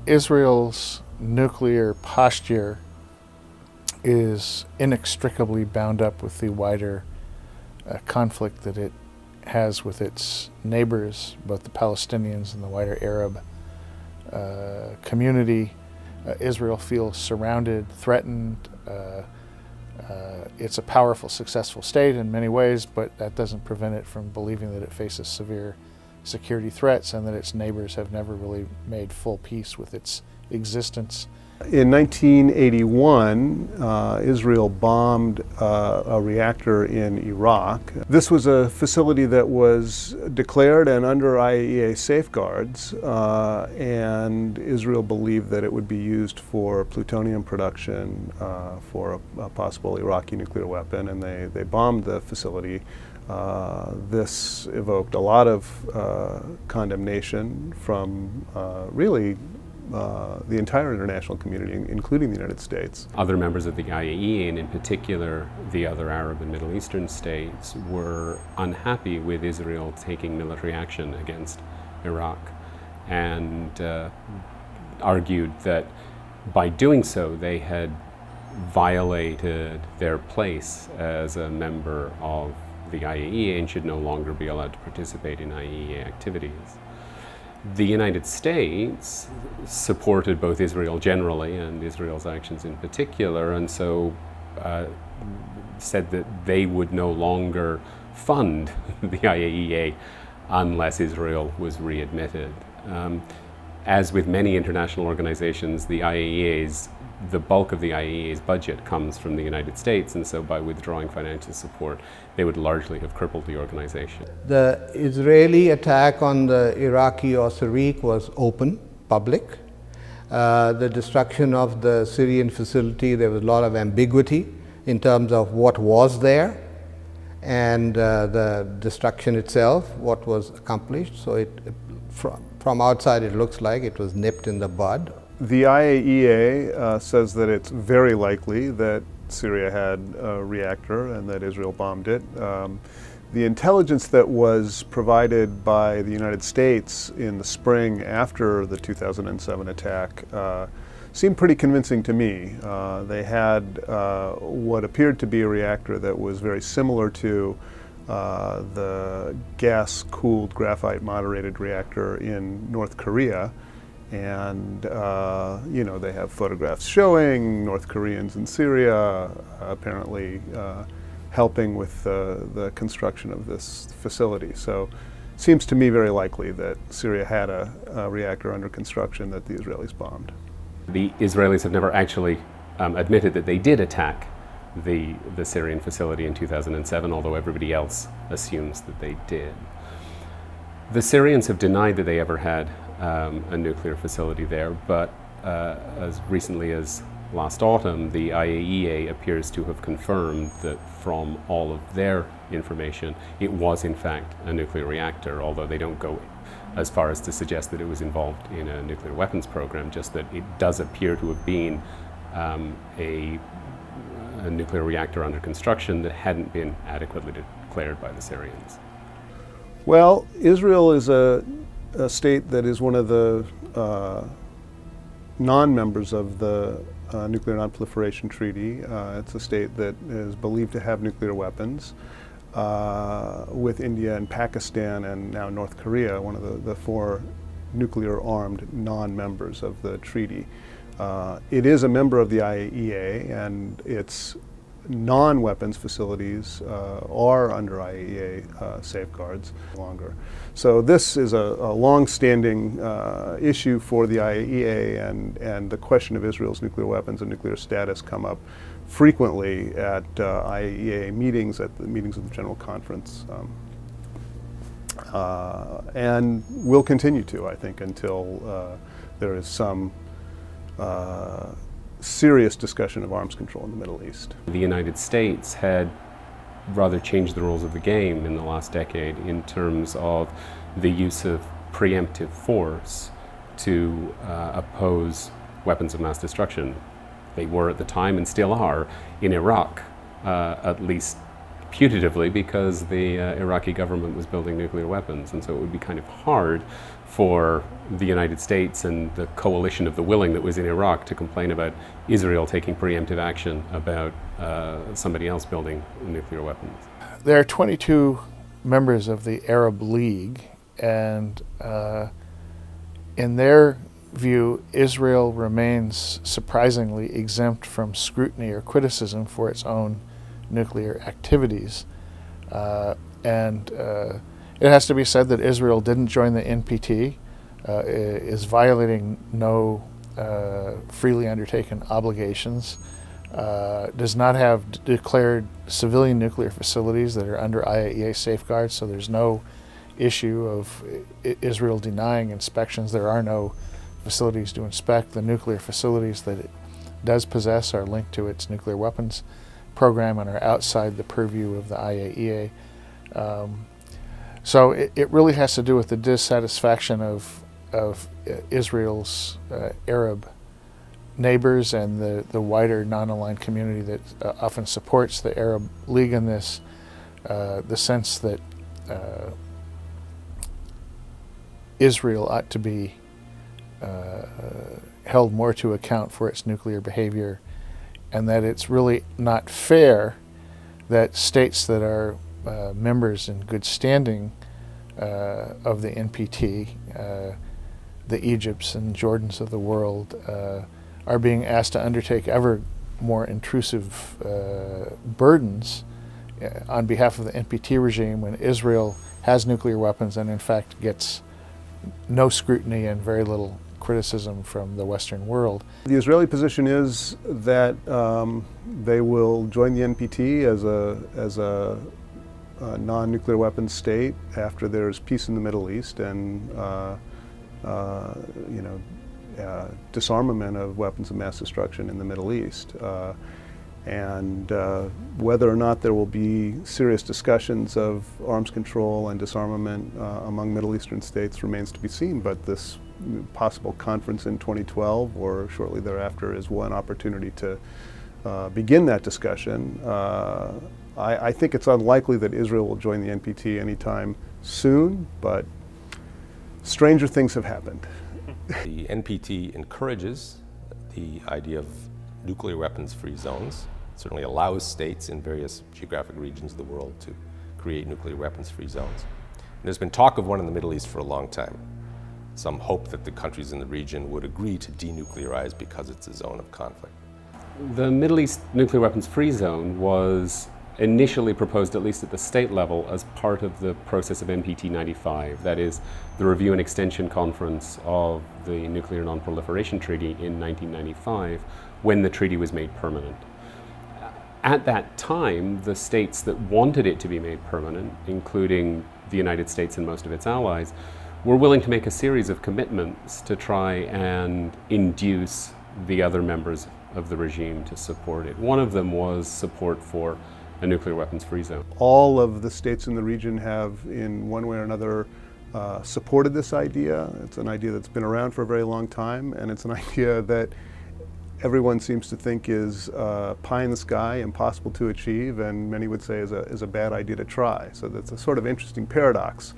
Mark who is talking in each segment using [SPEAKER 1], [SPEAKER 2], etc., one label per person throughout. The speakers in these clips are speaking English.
[SPEAKER 1] Israel's nuclear posture is inextricably bound up with the wider conflict that it has with its neighbors, both the Palestinians and the wider Arab community. Israel feels surrounded, threatened. It's a powerful, successful state in many ways, but that doesn't prevent it from believing that it faces severe security threats and that its neighbors have never really made full peace with its existence.
[SPEAKER 2] In 1981, Israel bombed a reactor in Iraq. This was a facility that was declared and under IAEA safeguards, and Israel believed that it would be used for plutonium production for a possible Iraqi nuclear weapon, and they bombed the facility. This evoked a lot of condemnation from really the entire international community, including the United States.
[SPEAKER 3] Other members of the IAEA, and in particular the other Arab and Middle Eastern states, were unhappy with Israel taking military action against Iraq and argued that by doing so they had violated their place as a member of the IAEA and should no longer be allowed to participate in IAEA activities. The United States supported both Israel generally and Israel's actions in particular, and so said that they would no longer fund the IAEA unless Israel was readmitted. As with many international organizations, the bulk of the IAEA's budget comes from the United States, and so by withdrawing financial support, they would largely have crippled the organization.
[SPEAKER 4] The Israeli attack on the Iraqi or Syrian was open, public. The destruction of the Syrian facility, there was a lot of ambiguity in terms of what was there and the destruction itself, what was accomplished. So from outside it looks like it was nipped in the bud.
[SPEAKER 2] The IAEA says that it's very likely that Syria had a reactor and that Israel bombed it. The intelligence that was provided by the United States in the spring after the 2007 attack seemed pretty convincing to me. They had what appeared to be a reactor that was very similar to the gas-cooled graphite-moderated reactor in North Korea. And, you know, they have photographs showing North Koreans in Syria apparently helping with the construction of this facility. So it seems to me very likely that Syria had a reactor under construction that the Israelis bombed.
[SPEAKER 3] The Israelis have never actually admitted that they did attack the Syrian facility in 2007, although everybody else assumes that they did. The Syrians have denied that they ever had a nuclear facility there, but as recently as last autumn, the IAEA appears to have confirmed that from all of their information, it was in fact a nuclear reactor, although they don't go as far as to suggest that it was involved in a nuclear weapons program, just that it does appear to have been a nuclear reactor under construction that hadn't been adequately declared by the Syrians.
[SPEAKER 2] Well, Israel is a state that is one of the non-members of the Nuclear Non-Proliferation Treaty. It's a state that is believed to have nuclear weapons, with India and Pakistan and now North Korea, one of the four nuclear-armed non-members of the treaty. It is a member of the IAEA, and its non-weapons facilities are under IAEA safeguards longer. So this is a long-standing issue for the IAEA, and the question of Israel's nuclear weapons and nuclear status come up frequently at IAEA meetings, at the meetings of the General Conference, and will continue to, I think, until there is some serious discussion of arms control in the Middle East.
[SPEAKER 3] The United States had rather changed the rules of the game in the last decade in terms of the use of preemptive force to oppose weapons of mass destruction. They were at the time, and still are, in Iraq, at least putatively because the Iraqi government was building nuclear weapons, and so it would be kind of hard for the United States and the coalition of the willing that was in Iraq to complain about Israel taking preemptive action about somebody else building nuclear weapons.
[SPEAKER 1] There are 22 members of the Arab League, and in their view, Israel remains surprisingly exempt from scrutiny or criticism for its own nuclear activities. It has to be said that Israel didn't join the NPT, is violating no freely undertaken obligations, does not have declared civilian nuclear facilities that are under IAEA safeguards, so there's no issue of Israel denying inspections. There are no facilities to inspect. The nuclear facilities that it does possess are linked to its nuclear weapons program and are outside the purview of the IAEA. So it really has to do with the dissatisfaction of Israel's Arab neighbors and the wider non-aligned community that often supports the Arab League in this, the sense that Israel ought to be held more to account for its nuclear behavior, and that it's really not fair that states that are members in good standing of the NPT, the Egypts and Jordans of the world, are being asked to undertake ever more intrusive burdens on behalf of the NPT regime when Israel has nuclear weapons and in fact gets no scrutiny and very little criticism from the Western world.
[SPEAKER 2] The Israeli position is that they will join the NPT as a non-nuclear weapons state after there's peace in the Middle East and disarmament of weapons of mass destruction in the Middle East. Whether or not there will be serious discussions of arms control and disarmament among Middle Eastern states remains to be seen, but this possible conference in 2012 or shortly thereafter is one opportunity to begin that discussion. I think it's unlikely that Israel will join the NPT anytime soon, but stranger things have happened.
[SPEAKER 5] The NPT encourages the idea of nuclear weapons-free zones. It certainly allows states in various geographic regions of the world to create nuclear weapons-free zones. And there's been talk of one in the Middle East for a long time. Some hope that the countries in the region would agree to denuclearize because it's a zone of conflict.
[SPEAKER 3] The Middle East nuclear weapons-free zone was initially proposed, at least at the state level, as part of the process of NPT 95, that is, the Review and Extension Conference of the Nuclear Non-Proliferation Treaty in 1995, when the treaty was made permanent. At that time, the states that wanted it to be made permanent, including the United States and most of its allies, were willing to make a series of commitments to try and induce the other members of the regime to support it. One of them was support for a nuclear weapons-free zone.
[SPEAKER 2] All of the states in the region have, in one way or another, supported this idea. It's an idea that's been around for a very long time, and it's an idea that everyone seems to think is pie in the sky, impossible to achieve, and many would say is a bad idea to try. So that's a sort of interesting paradox.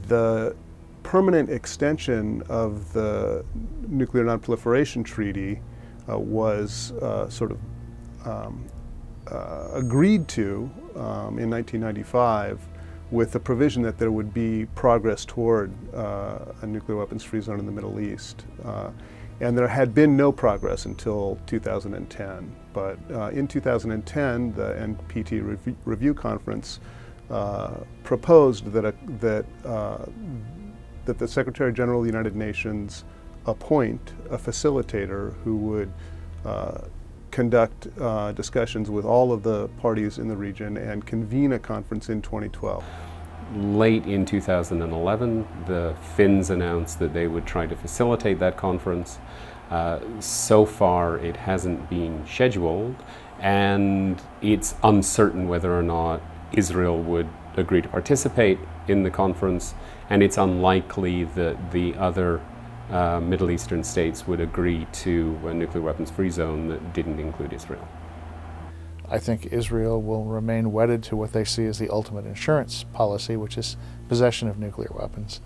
[SPEAKER 2] The permanent extension of the Nuclear Non-Proliferation Treaty was agreed to in 1995 with the provision that there would be progress toward a nuclear weapons-free zone in the Middle East. And there had been no progress until 2010. But in 2010, the NPT Review Conference proposed that the Secretary General of the United Nations appoint a facilitator who would conduct discussions with all of the parties in the region and convene a conference in 2012.
[SPEAKER 3] Late in 2011, the Finns announced that they would try to facilitate that conference. So far, it hasn't been scheduled, and it's uncertain whether or not Israel would agree to participate in the conference, and it's unlikely that the other Middle Eastern states would agree to a nuclear weapons-free zone that didn't include Israel.
[SPEAKER 1] I think Israel will remain wedded to what they see as the ultimate insurance policy, which is possession of nuclear weapons.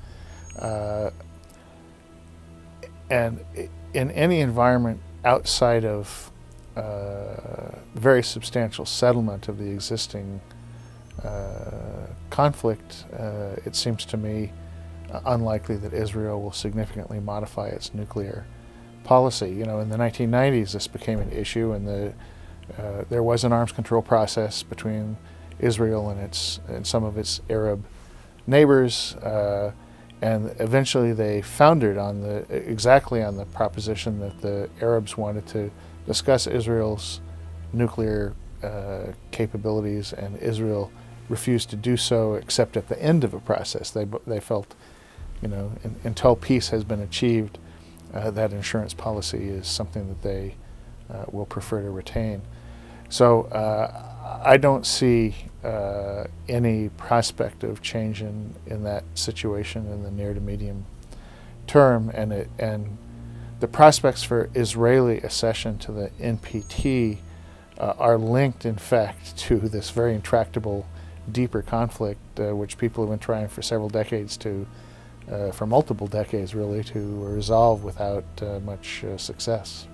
[SPEAKER 1] And in any environment outside of very substantial settlement of the existing conflict, it seems to me unlikely that Israel will significantly modify its nuclear policy. You know, in the 1990s, this became an issue, and there was an arms control process between Israel and some of its Arab neighbors, and eventually they foundered on exactly on the proposition that the Arabs wanted to discuss Israel's nuclear capabilities, and Israel refused to do so except at the end of a process. They felt, you know, until peace has been achieved, that insurance policy is something that they will prefer to retain. So I don't see any prospect of change in that situation in the near to medium term, and the prospects for Israeli accession to the NPT are linked, in fact, to this very intractable, deeper conflict, which people have been trying for several decades for multiple decades really, to resolve without much success.